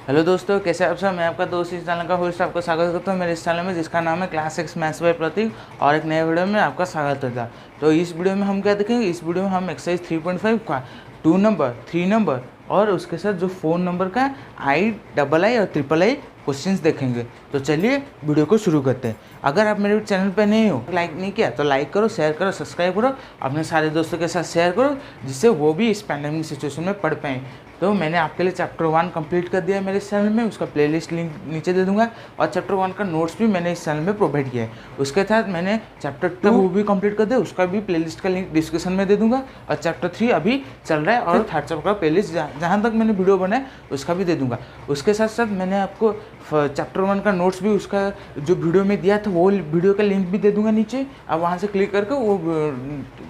Hello दोस्तों, कैसे आप सब। मैं आपका दोस्त इस चैनल का होस्ट आपका स्वागत करता हूँ मेरे इस चैनल में, जिसका नाम है क्लास 6 मैथ्स बाय प्रतीक। और एक नए वीडियो में आपका स्वागत होता है। तो इस वीडियो में हम क्या देखेंगे, इस वीडियो में हम एक्सरसाइज 3.5 का 2 नंबर 3 नंबर और उसके साथ जो 4 नंबर का II और III क्वेश्चंस देखेंगे। तो चलिए वीडियो को शुरू करते हैं। अगर आप मेरे चैनल पर नए हो, लाइक नहीं किया तो लाइक करो, शेयर करो, सब्सक्राइब करो, अपने सारे दोस्तों के साथ शेयर करो, जिससे वो भी इस पैंडेमिक सिचुएशन में पढ़ पाएँ। तो मैंने आपके लिए चैप्टर 1 कंप्लीट कर दिया है मेरे इस चैनल में, उसका प्लेलिस्ट लिंक नीचे दे दूंगा। और चैप्टर 1 का नोट्स भी मैंने इस चैनल में प्रोवाइड किया है। उसके साथ मैंने चैप्टर 2 वो भी कंप्लीट कर दिया, उसका भी प्लेलिस्ट का लिंक डिस्क्रिप्शन में दे दूंगा। और चैप्टर 3 अभी चल रहा है, और थर्ड चैप्टर का प्लेलिस्ट जहाँ तक मैंने वीडियो बनाया उसका भी दे दूंगा। उसके साथ साथ मैंने आपको चैप्टर 1 का नोट्स भी, उसका जो वीडियो में दिया था वो वीडियो का लिंक भी दे दूंगा नीचे। आप वहाँ से क्लिक करके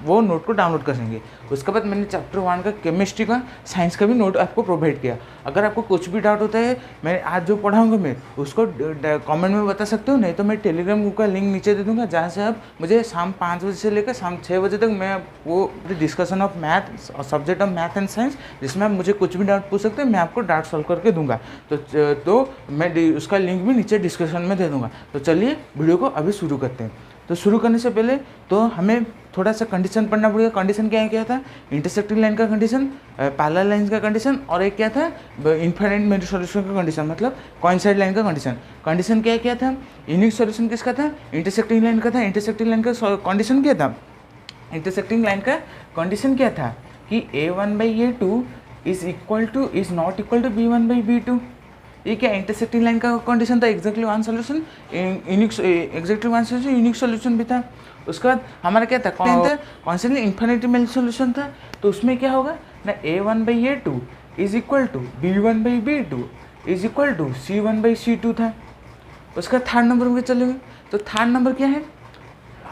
वो नोट को डाउनलोड कर सकेंगे। उसके बाद मैंने चैप्टर 1 का केमिस्ट्री का, साइंस का भी नोट आपको प्रोवाइड किया। अगर आपको कुछ भी डाउट होता है, मैं आज जो पढ़ाऊंगा मैं उसको कमेंट में बता सकते हो, नहीं तो मैं टेलीग्राम ग्रुप का लिंक नीचे दे दूंगा, जहाँ से आप मुझे शाम 5 बजे से लेकर शाम 6 बजे तक मैं वो डिस्कशन ऑफ मैथ और subject of math and science, जिसमें आप मुझे कुछ भी डाउट पूछ सकते हैं, मैं आपको डाउट सॉल्व करके दूंगा। तो मैं उसका लिंक भी नीचे डिस्क्रिप्शन में दे दूंगा। तो चलिए वीडियो को अभी शुरू करते हैं। तो शुरू करने से पहले तो हमें थोड़ा सा कंडीशन पढ़ना पड़ेगा। कंडीशन क्या था, इंटरसेक्टिंग लाइन का कंडीशन, पैरेलल लाइन का कंडीशन, और एक क्या था, इनफाइनाइट मेजर सॉल्यूशन का कंडीशन, मतलब कोइंसाइड लाइन का कंडीशन। कंडीशन क्या था, यूनिक सॉल्यूशन किसका था, इंटरसेक्टिंग लाइन का था। इंटरसेक्टिंग लाइन का कंडीशन क्या था, इंटरसेक्टिंग लाइन का कंडीशन क्या था कि A1/A2 is not equal to B1/B2। ये क्या इंटरसेक्टिंग लाइन का कंडीशन था, exactly one solution, exactly one solution, unique solution भी था। उसके बाद हमारा क्या था, कॉन्स्टेंटली इन्फिनिटेसिमल सॉल्यूशन था। तो उसमें क्या होगा ना, A1/A2 is equal to B1/B2 is equal to C1/C2 था। उसका थर्ड नंबर में चलेंगे। तो थर्ड नंबर क्या है,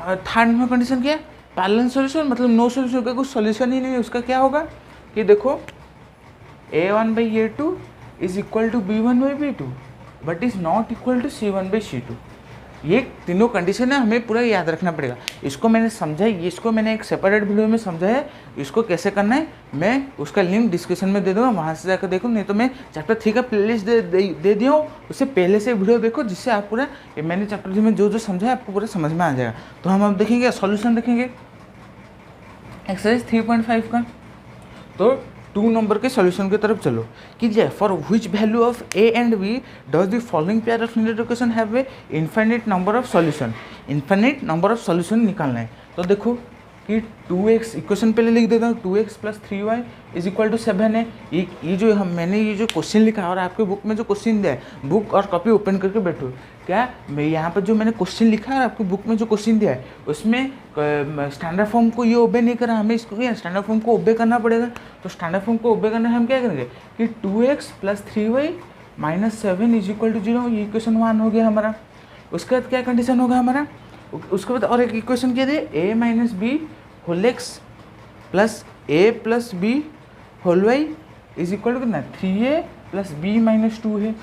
थर्ड नंबर कंडीशन क्या है, पैरेलल सॉल्यूशन, मतलब नो सॉल्यूशन का कुछ सॉल्यूशन ही नहीं है। उसका क्या होगा कि देखो A1/A2 is equal to B1/B2 but is not equal to C1/C2। ये तीनों कंडीशन है, हमें पूरा याद रखना पड़ेगा। इसको मैंने समझा, इसको मैंने एक सेपरेट वीडियो में समझा है। इसको कैसे करना है मैं उसका लिंक डिस्क्रिप्शन में दे दूँगा, वहाँ से जाकर देखो, नहीं तो मैं चैप्टर 3 का प्लेलिस्ट दे दिया हूँ, उससे पहले से वीडियो देखो, जिससे आप पूरा मैंने चैप्टर 3 में जो समझा है आपको पूरा समझ में आ जाएगा। तो हम अब देखेंगे सॉल्यूशन, देखेंगे एक्सरसाइज 3.5 का। तो 2 नंबर के सॉल्यूशन की तरफ चलो कि for which value of A and B does the following pair of linear equation have a infinite number of solution. Infinite number of solution निकालना है। तो देखो कि 2x इक्वेशन पहले लिख देता हूँ, 2x + 3y is equal to 7 है। ये जो मैंने ये जो क्वेश्चन लिखा है, और आपके बुक में जो क्वेश्चन दिया है, बुक और कॉपी ओपन करके बैठो। क्या मैं यहाँ पर जो मैंने क्वेश्चन लिखा है और आपको बुक में जो क्वेश्चन दिया है, उसमें स्टैंडर्ड फॉर्म को ये ओबे नहीं करा, हमें इसको स्टैंडर्ड फॉर्म को ओबे करना पड़ेगा। तो स्टैंडर्ड फॉर्म को ओबे करना है, हम क्या करेंगे कि 2x + 3y - 7 is equal to 0। ये इक्वेशन 1 हो गया हमारा। उसके बाद क्या कंडीशन होगा हमारा, उसके बाद और एक इक्वेशन क्या दे, a - b whole x plus a + b whole y is equal to कितना, 3a + b - 2 है।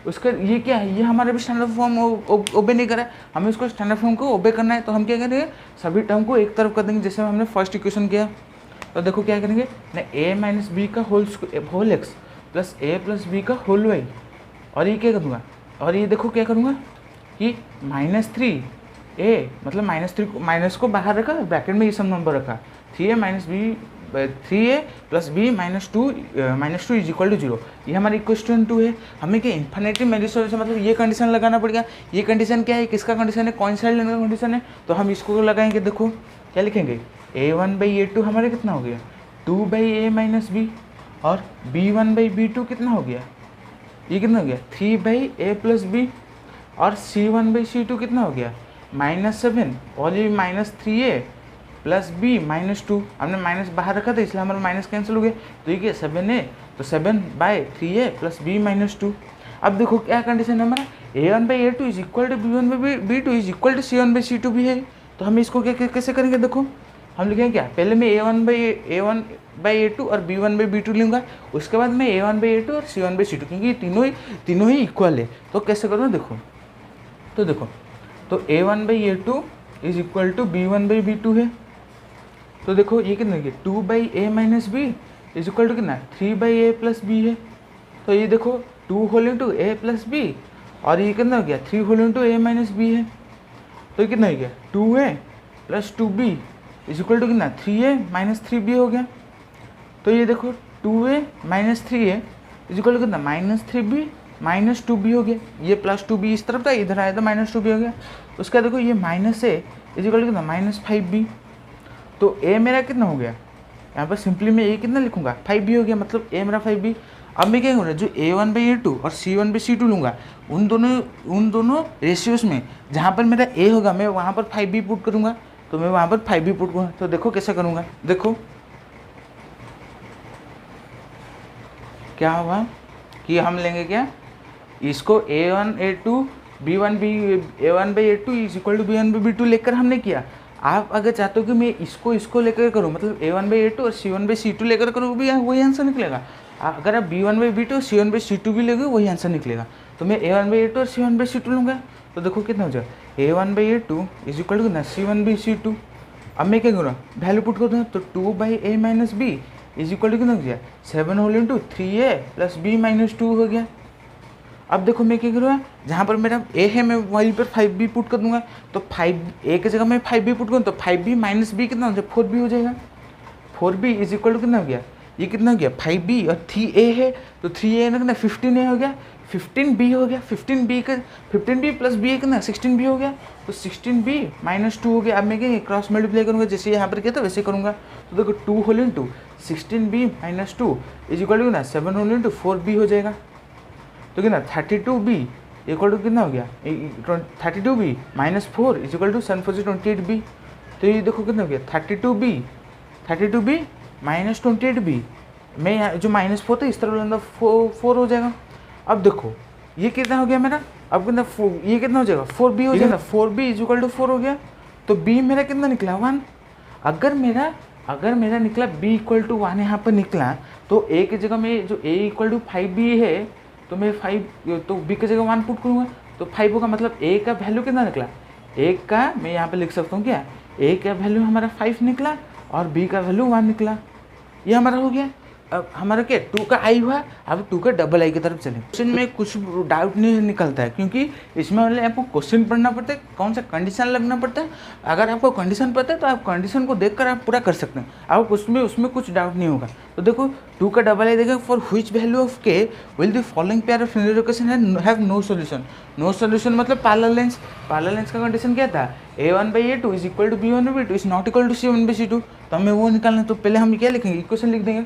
उसका ये क्या है, ये हमारा भी स्टैंडर्ड फॉर्म ओबे नहीं करा है, हमें इसको स्टैंडर्ड फॉर्म को ओबे करना है। तो हम क्या करेंगे, सभी टर्म को एक तरफ कर देंगे, जैसे हमने फर्स्ट इक्वेशन किया। तो देखो क्या करेंगे ना, a - b का whole x plus a + b का होल y, और ये क्या करूँगा, और ये देखो क्या करूँगा कि -3a, मतलब -3 माइनस को बाहर रखा, ब्रैकेट में ये सब नंबर रखा, 3a + b - 2 is equal to 0। ये हमारी इक्वेशन 2 है। हमें क्या इन्फिनिटी मेजर सॉल्यूशन, मतलब ये कंडीशन लगाना पड़ेगा। ये कंडीशन क्या है, किसका कंडीशन है, कोइंसाइड लाइन का कंडीशन है। तो हम इसको लगाएंगे, देखो क्या लिखेंगे, A1/A2 हमारे कितना हो गया, 2/a - b, और B1/B2 कितना हो गया, ये कितना हो गया, 3/a + b, और C1/C2 कितना हो गया, -7, और ये -3a + b - 2। हमने माइनस बाहर रखा था, इसलिए हमारा माइनस कैंसिल हो गया। तो ये क्या 7a, तो 7/3a + b - 2। अब देखो क्या कंडीशन है हमारा, A1/A2 is equal to B1/B2 is equal to C1/C2 भी है। तो हम इसको क्या कैसे करेंगे, देखो हम लिखेंगे क्या, पहले मैं A1/A2 और B1/B2 लूँगा, उसके बाद मैं A1/A2 और C1/C2, क्योंकि ये तीनों ही इक्वल है। तो कैसे करूँ, देखो तो देखो, तो A1/A2 is equal to B1/B2 है। तो देखो ये कितना है, 2/a - b is equal to कितना, 3/a + b है। तो ये देखो 2 होल इंटू ए प्लस बी, और ये कितना हो गया 3 होल इंटू ए माइनस बी है। तो ये कितना हो गया 2a plus 2b is equal to कितना 3a माइनस 3b हो गया। तो ये देखो 2a minus 3a is equal to कितना माइनस 3b माइनस 2b हो गया। ये प्लस 2b इस तरफ था, इधर आया तो माइनस 2b हो गया। उसका देखो ये minus a is equal to कितना माइनस 5b। तो a मेरा कितना हो गया, यहाँ पर सिंपली मैं a कितना लिखूंगा 5b हो गया, मतलब a मेरा 5b। अब मैं क्या करूँगा, जो a1/a2 और c1/c2 लूँगा, उन दोनों रेशियोज में जहाँ पर मेरा a होगा मैं वहाँ पर 5b पुट करूँगा। तो मैं वहाँ पर 5b पुट करूँगा। तो देखो कैसे करूँगा, देखो क्या होगा कि हम लेंगे क्या, इसको a1/a2 a1/a2 is equal to b1/b2 लेकर हमने किया। आप अगर चाहते हो कि मैं इसको लेकर करूँ, मतलब a1/a2 और c1/c2 लेकर करूँ, भी वही आंसर निकलेगा। अगर आप b1/b2 और c1/c2 भी लेंगे वही आंसर निकलेगा। तो मैं a1/a2 और c1/c2 लूँगा। तो देखो कितना हो जाएगा a1/a2 इज इक्वल टू ना c1/c2। अब मैं क्या करूँगा, वैल्यू पुट कर दूँ, तो 2/a minus b is equal to कितना हो गया 7 whole into 3a plus b minus 2 हो गया। अब देखो मैं क्या करूँगा, जहाँ पर मेरा a है मैं वहीं पर 5b पुट कर दूंगा। तो 5a की जगह मैं 5b पुट करूँ तो 5b माइनस b कितना हो जाएगा 4b हो जाएगा। 4b इज इक्वल टू कितना हो गया, ये कितना हो गया 5b और 3a है, तो 3a ना कितना 15a हो गया, 15b हो गया। 15b प्लस b कितना 16b हो गया। तो 16b माइनस 2 हो गया। अब मैं क्या क्रॉस मल्टीप्लाई करूँगा, जैसे यहाँ पर किया था वैसे करूँगा। तो देखो 2 whole into 16b minus 2 is equal to कितना 7 होल इंटू 4b हो जाएगा। तो कितना 32b इक्वल टू कितना हो गया 32b minus 4 is equal to 7 4 28b। तो ये देखो कितना हो गया 32b माइनस 28b। मैं यहाँ जो माइनस 4 था इस तरफ अंदर 4 हो जाएगा। अब देखो ये कितना हो गया मेरा, अब कितना ये कितना हो जाएगा 4b हो जाएगा। 4b इज इक्वल टू 4 हो गया। तो b मेरा कितना निकला 1। अगर मेरा निकला b इक्वल टू 1 यहाँ पर निकला, तो a की जगह में जो a इक्वल टू 5b है, तो मैं 5 तो b की जगह 1 पुट करूँगा तो 5 होगा। मतलब a का वैल्यू कितना निकला, a का मैं यहाँ पे लिख सकता हूँ क्या, a का वैल्यू हमारा 5 निकला और b का वैल्यू 1 निकला। ये हमारा हो गया। अब हमारा क्या 2 का आई हुआ, अब 2 का डबल आई की तरफ चले। क्वेश्चन में कुछ डाउट नहीं निकलता है, क्योंकि इसमें वाले आपको क्वेश्चन पढ़ना पड़ता है, कौन सा कंडीशन लगना पड़ता है। अगर आपको कंडीशन पता है तो आप कंडीशन को देखकर आप पूरा कर सकते हैं, आपको उसमें कुछ डाउट नहीं होगा। तो देखो 2 का डबल आई देगा, for which value of K will the following pair of linear equation have no solution. No solution मतलब पैरेलल लाइंस। पैरेलल लाइंस का कंडीशन क्या था, a1/a2 is equal to b1/b2 is not equal to c1/c2। तो हमें वो निकालना है, तो पहले हम क्या लिखेंगे, इक्वेशन लिख देंगे।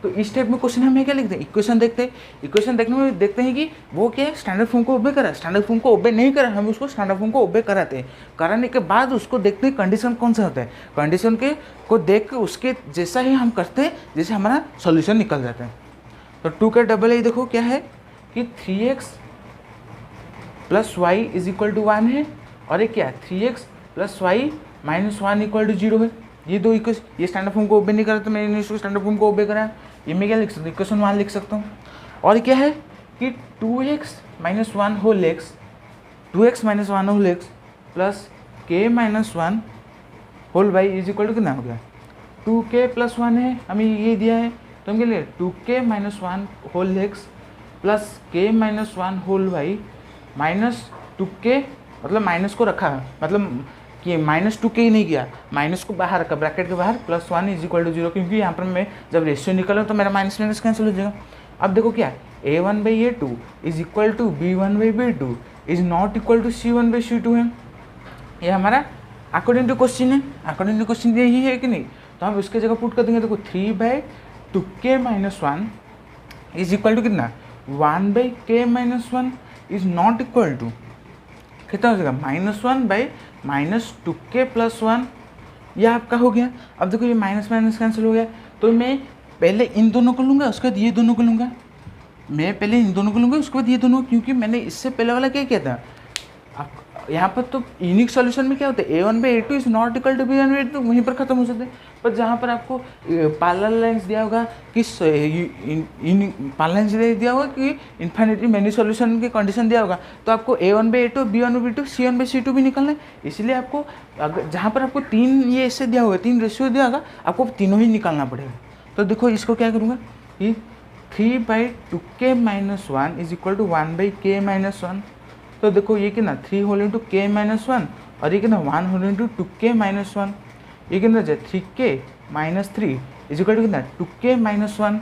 तो इस टाइप में क्वेश्चन हमें क्या लिखते हैं, इक्वेशन देखते हैं। इक्वेशन देखने में देखते हैं कि वो क्या है, स्टैंडर्ड फॉर्म को ओबे करा, स्टैंडर्ड फॉर्म को ओबे नहीं करा, हम उसको स्टैंडर्ड फॉर्म को ओबे कराते हैं। कराने के बाद उसको देखते हैं कंडीशन कौन सा होता है, कंडीशन के को देख के उसके जैसा ही हम करते हैं, जैसे हमारा सोल्यूशन निकल जाता है। तो 2 का डबल आई देखो क्या है कि 3x plus Y is equal to 1 है, और एक क्या है 3x plus Y minus 1 equal to 0 है। ये दो इक्वेशन, ये स्टैंडर्ड फॉर्म को ओबे नहीं करा तो मैंने इसको स्टैंडर्ड फॉर्म को ओबे करा, ये मैं क्या लिख सकता हूँ, इक्वेशन 1 लिख सकता हूँ। और क्या है कि 2x minus 1 whole X, 2x minus 1 whole X plus k minus 1 whole Y is equal to कितना हो गया 2k प्लस 1 है, हमें ये दिया है। तो हम क्या लिए 2k minus 1 whole X plus k minus 1 whole Y minus 2k, मतलब माइनस को रखा है, मतलब कि माइनस 2k ही नहीं किया, माइनस को बाहर रखा ब्रैकेट के बाहर, प्लस 1 इज इक्वल टू 0, क्योंकि यहाँ पर मैं जब रेशियो निकला तो मेरा माइनस माइनस कैंसिल हो जाएगा। अब देखो क्या a1/a2 is equal to b1/b2 is not equal to c1/c2 है। ये हमारा अकॉर्डिंग टू क्वेश्चन है, अकॉर्डिंग टू क्वेश्चन यही है कि नहीं। तो हम इसके जगह पुट कर देंगे, देखो 3/2k minus 1 is equal to कितना 1/k minus 1 is not equal to कितना हो जाएगा -1 बाई -2k प्लस 1। यह आपका हो गया। अब देखो ये माइनस माइनस कैंसिल हो गया, तो मैं पहले इन दोनों को लूँगा, उसके बाद ये दोनों को लूँगा। मैं पहले इन दोनों को लूँगा, उसके बाद ये दोनों, क्योंकि मैंने इससे पहले वाला क्या किया था। यहाँ पर तो यूनिक सॉल्यूशन में क्या होता है, a1/a2 is not equal to b1/a2, तो वहीं पर खत्म हो जाते हैं। पर जहाँ पर आपको पैरेलल लाइंस दिया होगा कि पैरेलल लाइंस दिया होगा कि इन्फिनिटी मेनी सॉल्यूशन की कंडीशन दिया होगा, तो आपको a1/a2 b1/b2 c1/c2 भी निकलना है। इसलिए आपको अगर जहाँ पर आपको 3 ये ऐसे दिया होगा, 3 रेशियो दिया होगा, आपको तीनों ही निकालना पड़ेगा। तो देखो इसको क्या करूँगा कि 3/2k-1 is equal to 1/k-1। तो देखो ये कितना 3 होल इंटू k-1 और ये कितना 1 होल इंटू 2k-1। ये कितना हो जाएगा 3k-3 इज इक्वल टू कितना 2k-1।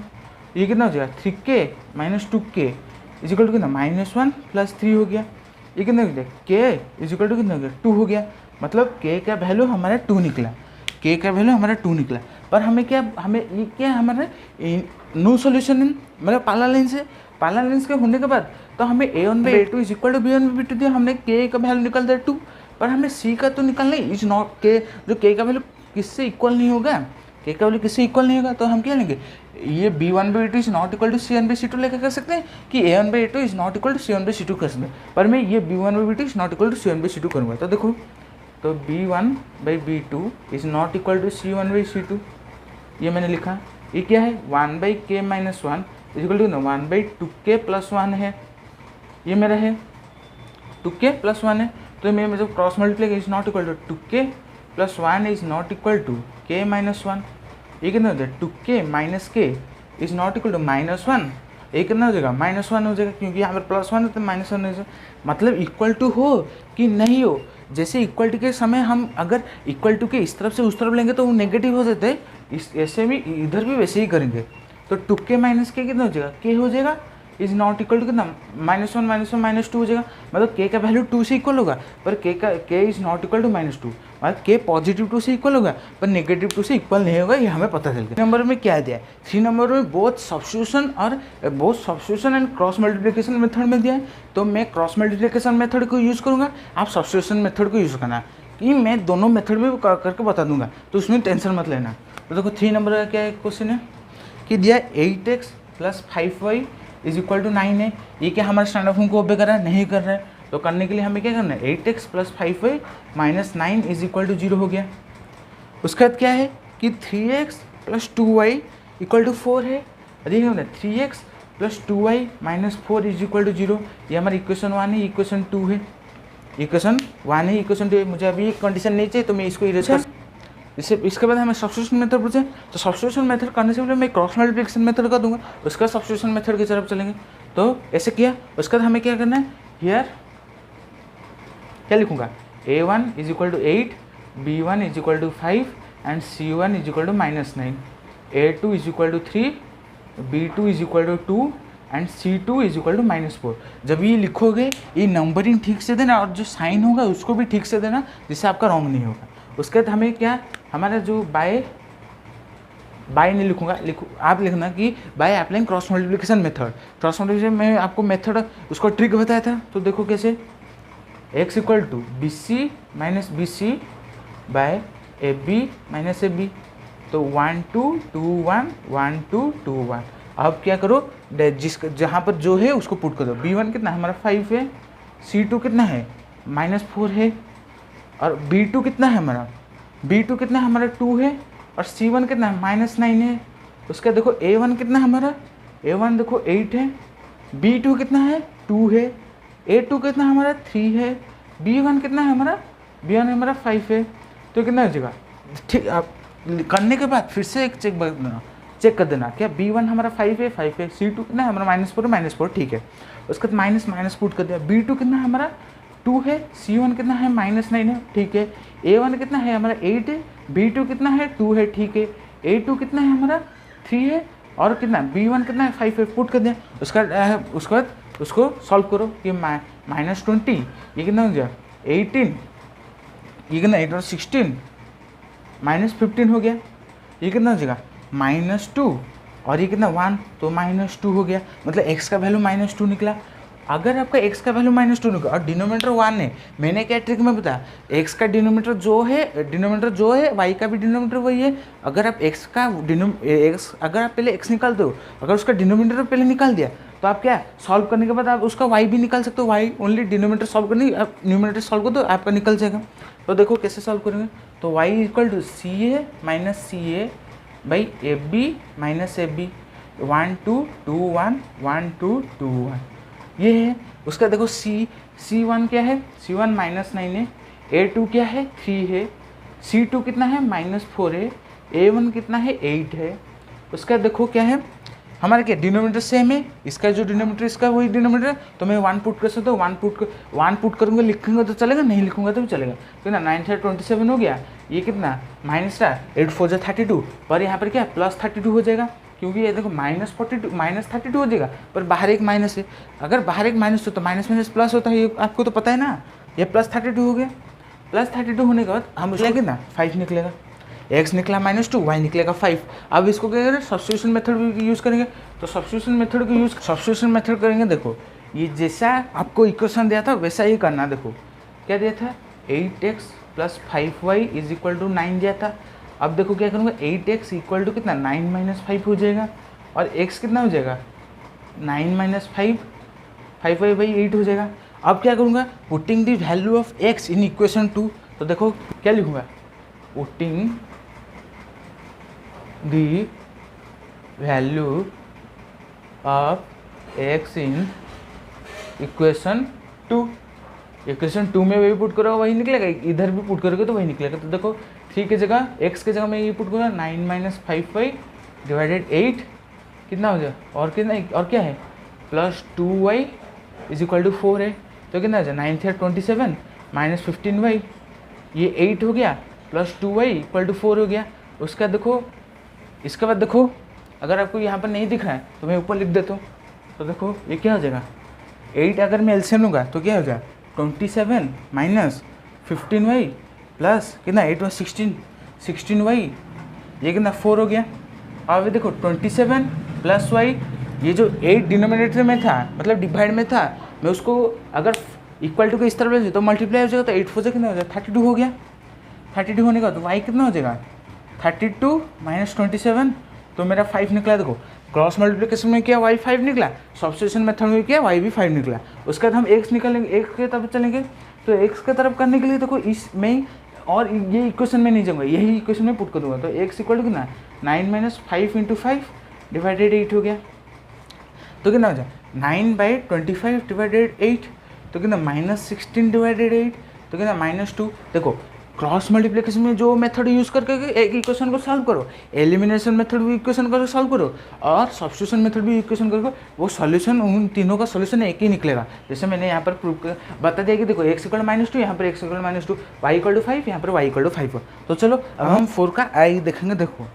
ये कितना हो जाएगा 3k-2k इज इक्वल टू कितना -1 प्लस 3 हो गया। ये कितना हो गया k इज इक्वल टू कितना हो गया 2 हो गया। मतलब k का वैल्यू हमारा 2 निकला, k का वैल्यू हमारा 2 निकला। पर हमें ये क्या हमारा नो सोल्यूशन मतलब पाला लाइन के होने के बाद तो हमें a1/a2 is equal to b1/b2 दिया, हमने k का वैल्यू निकल दिया 2। पर हमें c का तो निकलना ही इज नॉट k, जो k का वैल्यू किससे इक्वल नहीं होगा, k का वैल्यू किससे इक्वल नहीं होगा। तो हम क्या लेंगे, ये b1/b2 is not equal to c1/c2 लेकर कर सकते हैं कि a1/a2 is not equal to c1/c2 कर सकते हैं। पर मैं ये b1/b2 is not equal to c1/c2 करूँगा। तो देखो, तो b1/b2 is not equal to c1/c2, ये मैंने लिखा। ये क्या है 1/k-1 is equal to 1/2k+1 है, ये मेरा है 2k+1 है। तो मैं जब cross multiply is not equal to 2k+1 is not equal to k-1। ये कितना हो जाएगा 2k - k is not equal to -1। ये कितना हो जाएगा -1 हो जाएगा, क्योंकि यहाँ पर +1 है तो -1 हो जाएगा। मतलब इक्वल टू हो कि नहीं हो, जैसे इक्वल टू के समय हम अगर इक्वल टू के इस तरफ से उस तरफ लेंगे तो वो नेगेटिव हो जाते हैं, इस ऐसे भी इधर भी वैसे ही करेंगे। तो 2k - k कितना हो जाएगा, k हो जाएगा इज नॉट इक्वल टू कितना -1 -2 हो जाएगा। मतलब k का वैल्यू 2 से इक्वल होगा, पर k is not equal to -2। मतलब k पॉजिटिव 2 से इक्वल होगा पर नेगेटिव 2 से इक्वल नहीं होगा, ये हमें पता चल गया। नंबर में क्या दिया है, 3 नंबर में both substitution and cross multiplication method में दिया है। तो मैं क्रॉस मल्टीप्लिकेशन मेथड को यूज़ करूँगा, आप सब्स्टिट्यूशन मेथड को यूज़ करना, कि मैं दोनों मेथड में करके बता दूंगा, तो उसमें टेंशन मत लेना। तो देखो 3 नंबर का क्या क्वेश्चन है कि दिया 8x + 5y is equal to 9 है। ये क्या हमारे स्टैंडर्ड फॉर्म को ओबे कर रहा है, नहीं कर रहा है। तो करने के लिए हमें क्या करना है, 8x + 5y - 9 is equal to 0 हो गया। उसके बाद क्या है कि 3x + 2y इक्वल टू 4 है। देखिए हमने 3x + 2y - 4 is equal to 0। ये हमारी इक्वेशन 1 है, इक्वेशन 2 है, इक्वेशन 1 है, इक्वेशन 2 है। मुझे अभी एक कंडीशन नहीं चाहिए तो मैं इसको इरेज कर, इसके बाद हमें सब्स्टिट्यूशन मेथड पूछे। तो सब्स्टिट्यूशन मेथड करने से पहले मैं क्रॉस मल्टीप्लिकेशन मेथड कर दूंगा, उसका सब्स्टिट्यूशन मेथड की तरफ चलेंगे। तो ऐसे किया, उसके बाद हमें क्या करना है, हियर क्या लिखूंगा, a1 is equal to 8, b1 is equal to 5 and c1 is equal to -9, a2 is equal to 3, b2 is equal to 2 and c2 is equal to -4। जब ये लिखोगे, ये नंबरिंग ठीक से देना और जो साइन होगा उसको भी ठीक से देना, जिससे आपका रॉन्ग नहीं होगा। उसके बाद हमें क्या, हमारा जो बाय नहीं लिखूंगा, आप लिखना कि by applying cross multiplication method. Cross multiplication में आपको मेथड उसको ट्रिक बताया था, तो देखो कैसे, x equal to BC - BC by AB - AB। तो 1 2 2 1 1 2 2 1। अब क्या करो, जहाँ पर जो है उसको पुट कर दो। B1 कितना हमारा 5 है, C2 कितना है -4 है, और B2 कितना है हमारा, B2 कितना है हमारा 2 है, और C1 कितना है -9 है। उसका देखो A1 कितना है हमारा, A1 देखो 8 है, B2 कितना है 2 है, A2 कितना है हमारा 3 है, B1 कितना है हमारा, B1 हमारा 5 है। तो कितना हो जाएगा, ठीक। आप करने के बाद फिर से एक चेक कर देना क्या, B1 हमारा 5 है, C2 कितना है हमारा -4 ठीक है। उसके बाद माइनस पुट कर दिया, B2 कितना है हमारा 2 है, C1 कितना है -9 है, ठीक है। A1 कितना है हमारा 8 है, B2 कितना है 2 है, ठीक है। A2 कितना है हमारा 3 है, और कितना B1 कितना है 5 है, पुट कर दिया। उसके बाद उसको सॉल्व करो कि -20 ये कितना हो गया 18, ये कितना 8 और 16 -15 हो गया। ये कितना हो जाएगा -2, और ये कितना 1, तो -2 हो गया। मतलब x का वैल्यू -2 निकला। अगर आपका x का वैल्यू -2 निकला और डिनोमिनेटर 1 है, मैंने क्या ट्रिक में बताया, x का डिनोमिनेटर जो है y का भी डिनोमिनेटर वही है। अगर आप अगर आप पहले x निकालते हो, अगर उसका डिनोमिनेटर पहले निकाल दिया, तो आप क्या सॉल्व करने के बाद आप उसका y भी निकाल सकते हो। y ओनली डिनोमिनेटर सॉल्व करनी, आप न्यूमिनेटर सॉल्व कर दो, आपका निकल जाएगा। तो देखो कैसे सॉल्व करेंगे, तो y equal to CA - CA by AB - AB 1 2 2 1 1 2 2 1 ये है। उसका देखो C1 क्या है, C1 -9 है, A2 क्या है 3 है, C2 कितना है -4 है, A1 कितना है 8 है। उसका देखो क्या है, हमारा क्या डिनोमिनेटर सेम है, इसका जो डिनोमिनेटर इसका वही डिनोमिनेटर है, तो मैं 1 पुट कर सकता हूँ। 1 पुट करूँगा, लिखूंगा तो चलेगा, नहीं लिखूंगा तो भी चलेगा। तो ना 9 4 27 हो गया, ये कितना माइनस था 8 4 32, पर यहाँ पर क्या प्लस 32 हो जाएगा, क्योंकि ये देखो -32 हो जाएगा, पर बाहर एक माइनस है। अगर बाहर एक माइनस हो तो माइनस माइनस प्लस होता है, ये आपको तो पता है ना। ये +32 हो गया। +32 होने के बाद हम उसको कितना 5 निकलेगा, x निकला -2, y निकलेगा 5। अब इसको क्या करें, सब्स्टिट्यूशन मेथड भी यूज़ करेंगे। तो सब्स्टिट्यूशन मेथड करेंगे। देखो ये जैसा आपको इक्वेशन दिया था वैसा ही करना। देखो क्या दिया था, 8x + 5y = 9 दिया था। अब देखो क्या करूँगा, 8x = कितना 9 - 5 हो जाएगा, और x कितना हो जाएगा 9 - 5, 5y/8 हो जाएगा। अब क्या करूँगा, putting the value of x in equation 2। तो देखो क्या लिखूँगा, putting the value of x in equation 2। Equation 2 में वही पुट करोगे वही निकलेगा, इधर भी पुट करोगे तो वही निकलेगा। तो देखो 3 की जगह x की जगह मैं ये पुट करूँगा, 9 - 5y / 8 कितना हो जाएगा, और कितना और क्या है +2y = 4 है। तो कितना हो जाए 9 3 27 -15y, ये 8 हो गया, +2y = 4 हो गया। उसका देखो, इसके बाद देखो अगर आपको यहाँ पर नहीं दिख रहा है तो मैं ऊपर लिख देता हूँ। तो देखो ये क्या हो जाएगा, 8 अगर मैं एलसीएम लूँगा तो क्या हो जाएगा 27 - 15y प्लस कितना 8 + 16y, ये कितना 4 हो गया। अब देखो 27 + y, ये जो 8 डिनोमिनेटर में था मतलब डिवाइड में था, मैं उसको अगर इक्वल टू के इस तरफ ले तो मल्टीप्लाई हो जाएगा, तो 8 4 से कितना हो जाएगा 32 हो गया। 32 होने का तो y कितना हो जाएगा 32 - 27, तो मेरा 5 निकला। देखो क्रॉस मल्टीप्लिकेशन में किया y 5 निकला, सब्स्टिट्यूशन मेथड में किया y भी 5 निकला। उसके बाद हम x निकालेंगे, x के तरफ चलेंगे। तो x के तरफ करने के लिए देखो इसमें और ये इक्वेशन में नहीं जाऊँगा, यही इक्वेशन में पुट कर दूँगा। तो x = कितना 9 - 5 × 5 / 8 हो गया। तो कितना हो जाए 9/25 / 8, तो कितना -16 / 8, तो कितना -2। देखो क्रॉस मल्टीप्लिकेशन में जो मेथड यूज़ करके एक इक्वेशन को सॉल्व करो, एलिमिनेशन मेथड भी इक्वेशन को सॉल्व करो, और सब्स्टिट्यूशन मेथड भी इक्वेशन करो, वो सॉल्यूशन उन तीनों का सॉल्यूशन एक ही निकलेगा। जैसे मैंने यहाँ पर प्रूफ बता दिया कि देखो x = -2, यहाँ पर x = -2, y = 5, यहाँ पर y = 5। तो चलो अब हम 4 का आई देखेंगे। देखो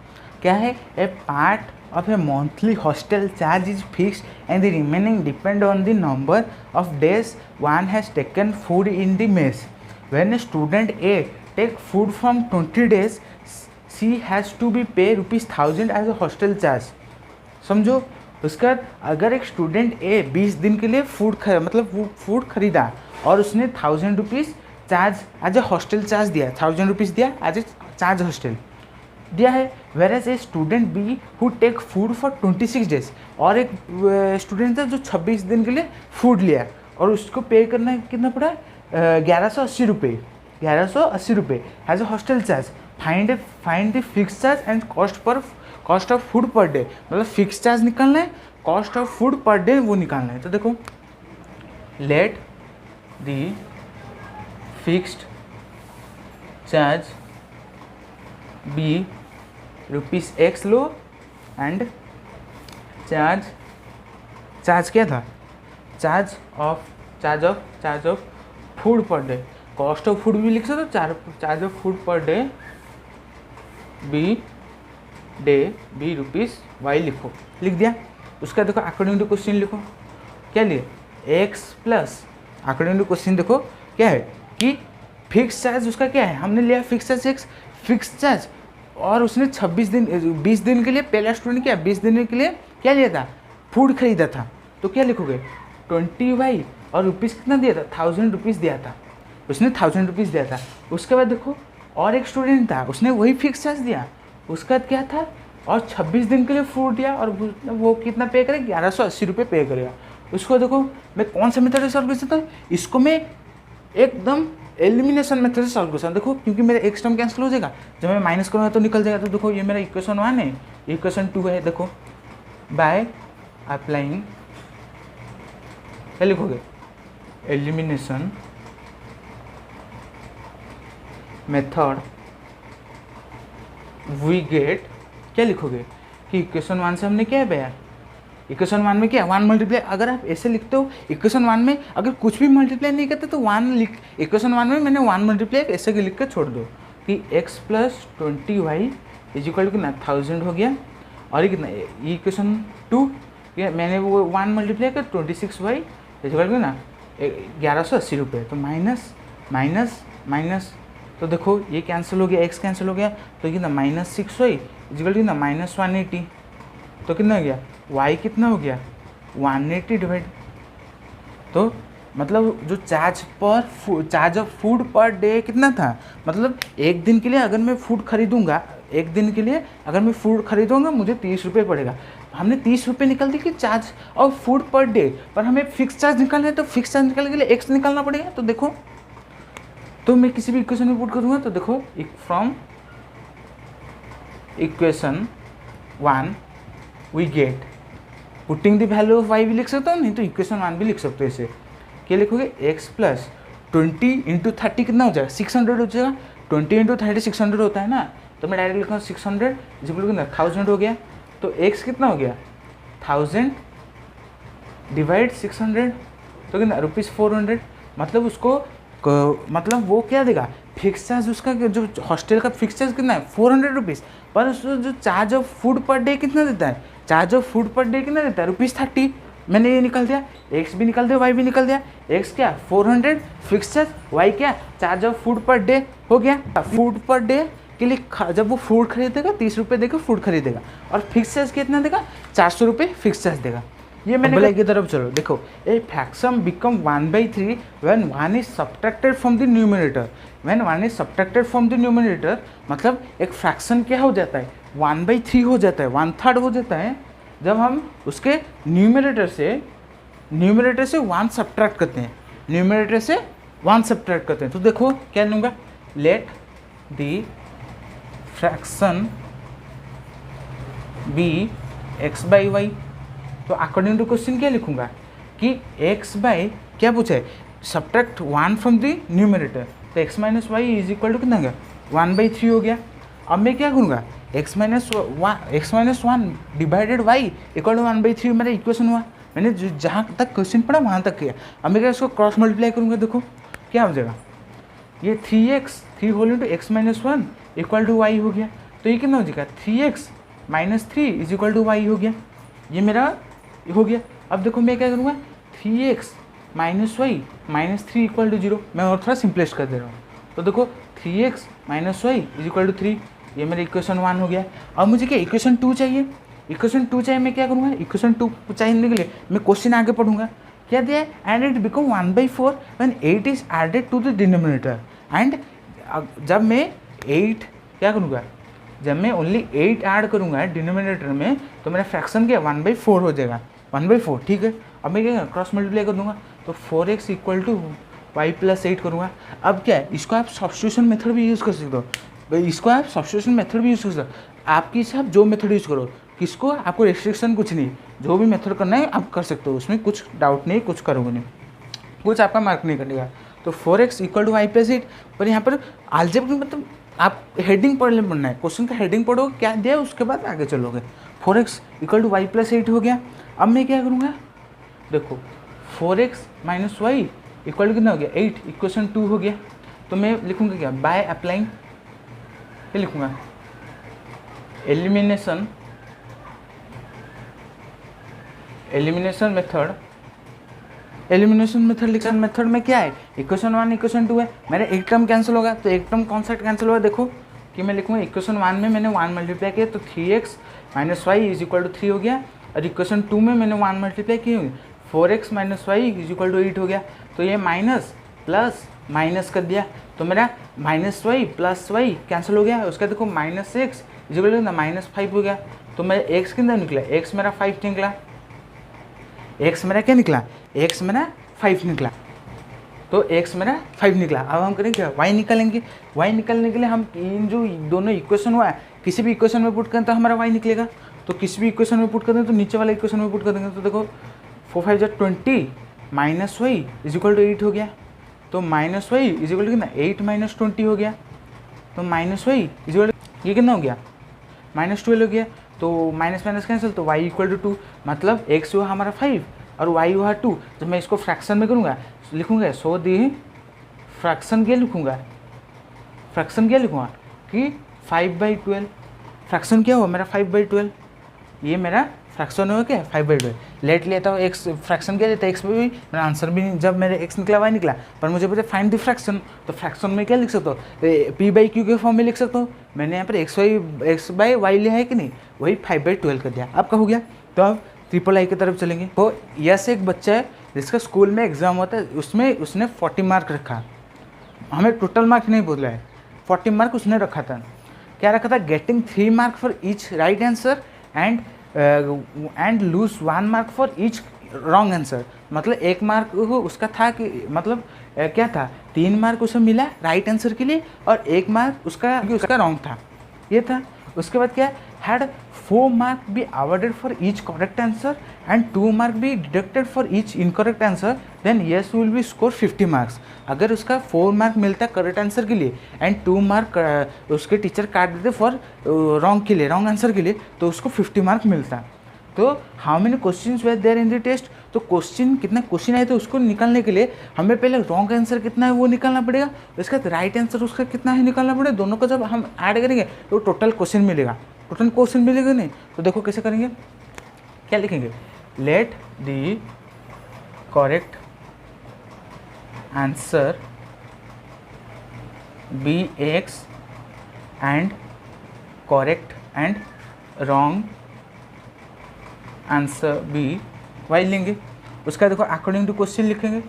क्या है, ए part of a monthly hostel charge is fixed and the remaining depend on the number of days one has taken food in the mess. When a student A take food from 20 days, she has to be pay ₹1000 as a hostel charge. समझो। उसके बाद अगर एक student ए 20 दिन के लिए food खरीदा और उसने ₹1000 charge as a hostel charge दिया, ₹1000 दिया एज ए चार्ज हॉस्टल दिया है। Whereas a student be who take food for 26 days, और एक स्टूडेंट था जो 26 दिन के लिए फूड लिया और उसको पे करना कितना पड़ा 1180 रुपये, 1180 रुपये as a hostel charge. Find the fix charge and cost of food per day, मतलब फिक्स चार्ज निकालना है, cost of food per day वो निकालना है। तो देखो let the fixed charge be ₹x लो एंड चार्ज क्या था, charge of food per day, cost of food भी लिख सकते हो, charge of food per day be ₹y लिखो, लिख दिया। उसका देखो अकॉर्डिंग टू क्वेश्चन लिखो, क्या लिए x plus according to question देखो क्या है कि फिक्स चार्ज उसका क्या है, हमने लिया fix charge x fix charge, और उसने 20 दिन के लिए, पहला स्टूडेंट क्या 20 दिन के लिए क्या लिया था फूड खरीदा था। तो क्या लिखोगे 20y और रुपीज़ कितना दिया था ₹1000 दिया था, उसने ₹1000 दिया था। उसके बाद देखो और एक स्टूडेंट था उसने वही फिक्स चार्ज दिया, उसका क्या था और 26 दिन के लिए फूड दिया और वो कितना पे करेगा 1180 रुपये पे करेगा। उसको देखो मैं कौन सा मेथड से सॉल्व कर सकता हूँ, इसको मैं एकदम एलिमिनेशन मेथड से सॉल्व कर सकता हूँ। देखो क्योंकि मेरा एक टर्म कैंसिल हो जाएगा, जब मैं माइनस करूँगा तो निकल जाएगा। तो देखो ये मेरा इक्वेशन 1 है, इक्वेशन 2 है। देखो बाय अप्लाइंग क्या लिखोगे एलिमिनेशन मेथड वी गेट, क्या लिखोगे कि इक्वेशन 1 से हमने क्या पाया इक्वेशन 1 में क्या 1 मल्टीप्लाई, अगर आप ऐसे लिखते हो इक्वेशन 1 में अगर कुछ भी मल्टीप्लाई नहीं करते तो 1 लिख, इक्वेशन 1 में मैंने 1 मल्टीप्लाई ऐसे लिख कर छोड़ दो कि x + 20y = कितना 1000 हो गया। और ये कितना, ये इक्वेशन 2 मैंने वो 1 मल्टीप्लाई कर 26y = ना 1180 रुपये। तो माइनस माइनस माइनस, तो देखो ये कैंसिल हो गया, x कैंसिल हो गया, तो कितना -6y = कितना -180। तो कितना हो गया y कितना हो गया 180 डिवाइड। तो मतलब जो charge of food per day कितना था, मतलब एक दिन के लिए अगर मैं फूड खरीदूंगा, एक दिन के लिए अगर मैं फूड खरीदूंगा मुझे 30 रुपये पड़ेगा। हमने 30 रुपये निकाल दी कि charge of food per day, पर हमें फिक्स चार्ज निकालना है, तो फिक्स चार्ज निकालने के लिए एक्स निकालना पड़ेगा। तो देखो, तो मैं किसी भी इक्वेशन में पुट करूँगा, तो देखो from equation 1 we get putting the value of y भी लिख सकता हूँ, नहीं तो इक्वेशन 1 भी लिख सकते हो। इसे क्या लिखोगे, x + 20 × 30 कितना हो जाएगा 600 हो जाएगा। 20 × 30 600 होता है ना, तो मैं डायरेक्ट लिखूँगा 600 कितना 1000 हो गया। तो x कितना हो गया 1000 डिवाइड 600, तो कितना ₹400। मतलब उसको मतलब वो क्या देगा, फिक्स चार्ज उसका जो हॉस्टल का फिक्स चार्ज कितना है 400 रुपीज़, पर उसको जो charge of food per day कितना देता है, charge of food per day कितना देता है ₹30। मैंने ये निकाल दिया, एक्स भी निकाल दिया, वाई भी निकाल दिया। एक्स क्या 400 फिक्स चार्ज, वाई क्या charge of food per day हो गया। फूड पर डे के लिए जब वो फूड खरीदेगा 30 रुपये देकर फूड खरीदेगा, और फिक्स चार्ज कितना देगा 400 रुपये फिक्स चार्ज देगा। ये मैंने बोला की तरफ चलो, देखो a fraction become 1/3 when 1 is subtracted from the numerator. When 1 is subtracted from the numerator मतलब एक फ्रैक्शन क्या हो जाता है 1/3 हो जाता है, 1/3 हो जाता है जब हम उसके न्यूमरेटर से 1 सब्ट्रैक्ट करते हैं, न्यूमरेटर से 1 सब्ट्रैक्ट करते हैं। तो देखो क्या लूँगा, let the fraction B x/y। तो अकॉर्डिंग टू क्वेश्चन क्या लिखूंगा कि x बाई क्या पूछा है, सब्ट्रैक्ट 1 फ्रॉम द न्यूमरेटर, तो x - y = कितना गया 1/3 हो गया। अब मैं क्या करूँगा x - 1 डिवाइडेड y = 1/3 मेरा इक्वेशन हुआ। मैंने जहाँ तक क्वेश्चन पढ़ा वहाँ तक किया। अब मैं क्या इसको क्रॉस मल्टीप्लाई करूँगा, देखो क्या हो जाएगा, ये 3x 3 whole into x - 1 = y हो गया। तो ये कितना हो जाएगा 3x - 3 = y हो गया। ये मेरा हो गया। अब देखो मैं क्या करूँगा 3x - y - 3 = 0। मैं और थोड़ा सिंपलेस्ट कर दे रहा हूँ। तो देखो 3x - y = 3, ये मेरा इक्वेशन 1 हो गया। अब मुझे क्या इक्वेशन 2 चाहिए, इक्वेशन 2 चाहिए। मैं क्या करूँगा, इक्वेशन 2 चाहिए के लिए मैं क्वेश्चन आगे पढ़ूंगा। क्या दिया है, and it become 1/4 when 8 is added to the denominator. एंड जब मैं 8 क्या करूँगा, जब मैं ओनली 8 ऐड करूँगा डिनोमिनेटर में, तो मेरा फ्रैक्शन क्या 1/4 हो जाएगा, 1/4। ठीक है। अब मैं क्या क्रॉस मल्टीप्लाई कर दूँगा, तो 4x = y + 8 करूँगा। अब क्या है, इसको आप सब्स्टिट्यूशन मेथड भी यूज़ कर सकते हो, इसको आप सब्स्टिट्यूशन मेथड भी यूज़ कर सकते हो। आपकी इच्छा, आप जो मेथड यूज़ करो, किसको आपको रिस्ट्रिक्शन कुछ नहीं, जो भी मेथड करना है आप कर सकते हो, उसमें कुछ डाउट नहीं, कुछ करोगे नहीं, कुछ आपका मार्क नहीं कटेगा। तो 4x = y + 8, पर यहाँ पर अलजेब्रा मतलब आप हेडिंग पढ़ना है, क्वेश्चन का हेडिंग पढ़ोगे क्या दिया है उसके बाद आगे चलोगे। 4x = y + 8 हो गया। अब मैं क्या करूँगा, देखो 4x - y = कितना हो गया 8, इक्वेशन 2 हो गया। तो मैं लिखूँगा क्या, बाय अप्लाइंग, क्या लिखूँगा, एलिमिनेशन मेथड। एलिमिनेशन मेथड लिखा, मेथड में क्या है इक्वेशन 1 इक्वेशन 2 है। मेरा एक टर्म कैंसिल होगा, तो एक टर्म कौन सा कैंसिल होगा, देखो कि मैं लिखूँगा इक्वेशन 1 में मैंने 1 मल्टीप्लाई किया तो 3x - y = 3 हो गया, और इक्वेशन 2 में मैंने 1 मल्टीप्लाई की 4x - y = 8 हो गया। तो ये माइनस प्लस माइनस कर दिया, तो मेरा -y + y कैंसिल हो गया। उसका देखो -x = -5 हो गया। तो मेरा x कितना निकला, x मेरा 5 निकला, x मेरा क्या निकला, x मेरा 5 निकला। तो x मेरा 5 निकला। अब हम करेंगे क्या, y निकालेंगे। y निकालने के लिए हम इन जो दोनों इक्वेशन हुआ है, किसी भी इक्वेशन में पुट करें तो हमारा y निकलेगा। तो किसी भी इक्वेशन में पुट कर दें तो नीचे वाले इक्वेशन में पुट कर देंगे। तो देखो 4 5 = 20 -y = 8 हो गया। तो -y = कितना 8 - 20 हो गया। तो -y = ये कितना हो गया -12 हो गया। तो माइनस माइनस कैंसिल, तो y इक्वल टू 2, मतलब x हुआ हमारा 5 और y हुआ 2। तो मैं इसको फ्रैक्शन में करूँगा, लिखूँगा सो दी फ्रैक्शन क्या लिखूँगा, फ्रैक्शन क्या लिखूँगा कि 5/12। फ्रैक्शन क्या हुआ मेरा 5/12, ये मेरा फ्रैक्शन हुआ क्या 5/12। लेट लेता हूँ x, फ्रैक्शन क्या लेता है x में भी, मेरा आंसर भी जब मेरे x निकला y निकला, पर मुझे पता फाइंड द फ्रैक्शन, तो फ्रैक्शन में क्या लिख सकता हूँ, p/q के फॉर्म में लिख सकता हूँ। मैंने यहाँ पर x/y लिया है कि नहीं, वही 5/12 कर दिया। आपका हो गया। तो अब ट्रिपल आई की तरफ चलेंगे। तो यस एक बच्चा है जिसका स्कूल में एग्जाम होता है, उसमें उसने 40 मार्क रखा, हमें टोटल मार्क नहीं बोला है, 40 मार्क उसने रखा था। क्या रखा था, getting 3 mark for each right answer and lose 1 mark for each wrong answer. मतलब 1 मार्क उसका था कि मतलब क्या था, 3 मार्क उसे मिला राइट आंसर के लिए और 1 मार्क उसका रॉन्ग था, ये था। उसके बाद क्या, had 4 mark be awarded for each correct answer and 2 mark be deducted for each incorrect answer, then Yash will be score 50 marks. अगर उसका 4 मार्क मिलता है करेक्ट आंसर के लिए एंड 2 मार्क उसके टीचर काट देते फॉर रॉन्ग के लिए, रॉन्ग आंसर के लिए, तो उसको 50 मार्क मिलता। तो how many questions were there in the test, तो क्वेश्चन कितना क्वेश्चन आए थे उसको निकालने के लिए हमें पहले रॉन्ग आंसर कितना है वो निकालना पड़ेगा, उसके बाद राइट आंसर उसका कितना है निकालना पड़ेगा। दोनों को जब हम ऐड करेंगे तो टोटल क्वेश्चन मिलेगा, टोटल क्वेश्चन मिलेगा नहीं। तो देखो कैसे करेंगे, क्या लिखेंगे, let the correct answer be X and correct and wrong answer be Y लेंगे। उसका देखो अकॉर्डिंग टू क्वेश्चन लिखेंगे।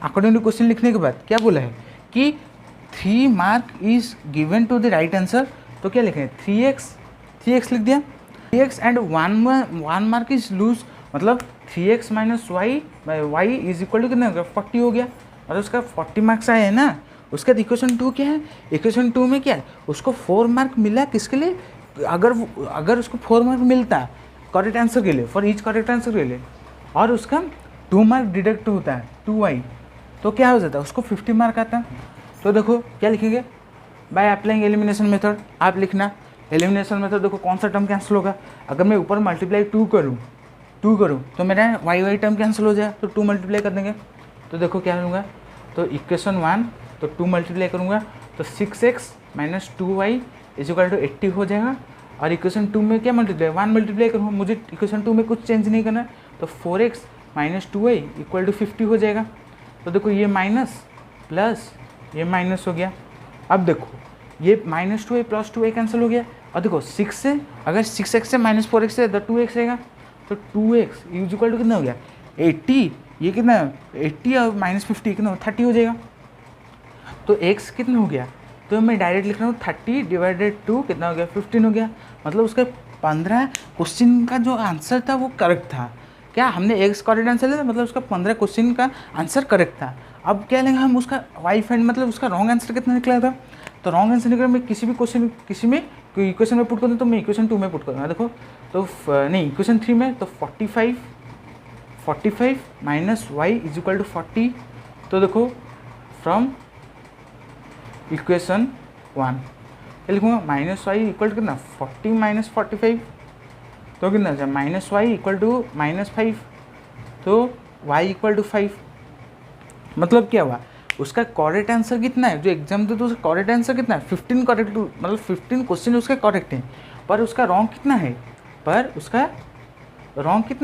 अकॉर्डिंग टू क्वेश्चन लिखने के बाद क्या बोला है कि 3 mark is given to the right answer, तो क्या लिखेंगे 3x लिख दिया, 3x and 1 mark is loose, मतलब 3x minus Y is equal to कितना हो गया 40 हो गया, और उसका 40 मार्क्स आए हैं ना। उसका इक्वेशन 2 क्या है, इक्वेशन 2 में क्या है, उसको 4 मार्क मिला किसके लिए, अगर उसको 4 मार्क मिलता करेक्ट आंसर के लिए, फॉर ईच करेक्ट आंसर के लिए, और उसका 2 मार्क डिडक्ट होता है 2y, तो क्या हो जाता है उसको 50 मार्क आता है। तो देखो क्या लिखेंगे, बाय अप्लाइंग एलिमिनेशन मेथड। आप लिखना एलिमिनेशन मेथड, देखो कौन सा टर्म कैंसिल होगा, अगर मैं ऊपर मल्टीप्लाई 2 करूँ तो मेरा y टर्म कैंसिल हो जाए, तो 2 मल्टीप्लाई कर देंगे। तो देखो क्या लूँगा, तो इक्वेशन 1 तो 2 मल्टीप्लाई करूँगा तो 6x minus 2y is equal to 80 हो जाएगा, और इक्वेशन 2 में क्या मल्टीप्लाई 1 मल्टीप्लाई करूँगा, मुझे इक्वेशन 2 में कुछ चेंज नहीं करना है, तो 4x minus 2y equal to 50 हो जाएगा। तो देखो ये माइनस प्लस ये माइनस हो गया। अब देखो ये minus 2y plus 2y cancel हो गया, और देखो 6 से अगर 6x से माइनस 4x से तो 2x रहेगा, तो 2x इज इक्वल टू कितना हो गया 80, ये कितना 80 और माइनस 50 कितना 30 हो जाएगा। तो x कितना हो गया, तो मैं डायरेक्ट लिख रहा हूँ 30 डिवाइडेड 2 कितना हो गया 15 हो गया। मतलब उसका 15 क्वेश्चन का जो आंसर था वो करेक्ट था। क्या हमने x करेक्ट आंसर लिया, मतलब उसका 15 क्वेश्चन का आंसर करेक्ट था। अब क्या लेंगे हम उसका y फाइंड, मतलब उसका रॉन्ग आंसर कितना निकला था, तो रॉन्ग आंसर निकला मैं किसी भी क्वेश्चन कोई इक्वेशन में पुट कर दूँ, तो मैं इक्वेशन 2 में पुट करूँगा। देखो तो नहीं इक्वेशन 3 में, तो 45 minus Y is equal to 40। तो देखो फ्रॉम इक्वेशन 1 क्या लिखूँगा, माइनस वाई इक्वल टू कितना 40 माइनस 45, तो कितना minus Y equal to minus 5, तो वाई इक्वल टू 5। मतलब क्या हुआ, उसका करेक्ट आंसर कितना है, जो एग्जाम दे तो उसका करेक्ट आंसर कितना है 15 करेक्ट, मतलब 15 क्वेश्चन उसके करेक्ट हैं, पर उसका रॉन्ग कितना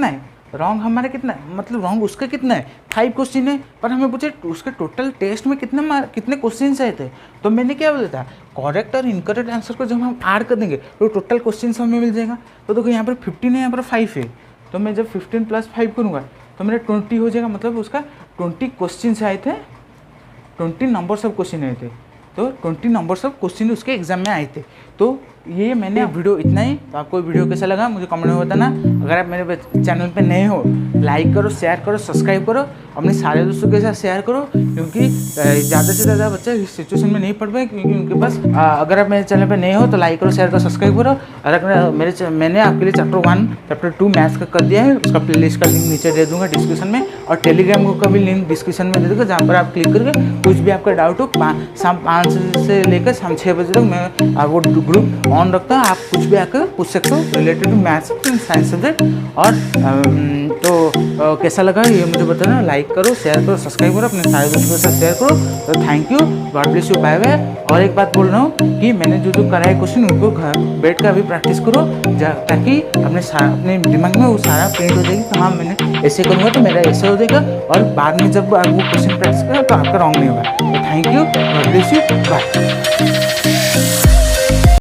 है, रॉन्ग हमारा कितना है, मतलब रॉन्ग उसका कितना है 5 क्वेश्चन है, पर हमें पूछे उसके टोटल टेस्ट में कितने क्वेश्चन आए थे। तो मैंने क्या बोला था, करेक्ट और इनकरेक्ट आंसर को जब हम ऐड कर देंगे तो टोटल क्वेश्चन हमें मिल जाएगा। तो देखो यहाँ पर 15 है, यहाँ पर 5 है, तो मैं जब 15 प्लस 5 करूँगा तो मेरा 20 हो जाएगा। मतलब उसका 20 क्वेश्चन आए थे, 20 नंबर्स ऑफ क्वेश्चन आए थे, तो 20 नंबर्स ऑफ क्वेश्चन उसके एग्जाम में आए थे। तो ये मैंने वीडियो इतना ही। तो आपको वीडियो कैसा लगा मुझे कमेंट में बताना। अगर आप मेरे चैनल पे नए हो लाइक करो, शेयर करो, सब्सक्राइब करो, अपने सारे दोस्तों के साथ शेयर करो, क्योंकि ज़्यादा से ज़्यादा बच्चे इस सिचुएशन में नहीं पढ़ पाए, क्योंकि उनके पास अगर आप मेरे चैनल पे नए हो तो लाइक करो, शेयर करो, सब्सक्राइब करो। और अगर मैंने आपके लिए चैप्टर 1 चैप्टर 2 मैथ्स का कर दिया है, उसका प्लेलिस्ट का लिंक नीचे दे दूँगा डिस्क्रिप्शन में, और टेलीग्राम का भी लिंक डिस्क्रिप्शन में दे दूँगा, जहाँ पर आप क्लिक करके कुछ भी आपका डाउट हो शाम 5 से लेकर शाम 6 बजे तक मैं वो ग्रुप ऑन रखता हूँ, आप कुछ भी आकर पूछ सकते हो related to maths and science subject. और कैसा लगा ये मुझे बताना, लाइक करो, शेयर करो, सब्सक्राइब करो, अपने सारे दोस्तों के साथ शेयर करो। तो thank you, God bless you, bye bye. और एक बात बोल रहा हूँ कि मैंने जो जो करा है क्वेश्चन उनको घर बैठ कर अभी प्रैक्टिस करो, ताकि अपने दिमाग में वो सारा प्रिंट हो जाएगी कि हाँ मैंने ऐसे करूँगा तो मेरा ऐसे हो जाएगा, और बाद में जब वो क्वेश्चन प्रैक्टिस करें तो आपका रॉन्ग नहीं होगा। तो thank you, God bless you, bye.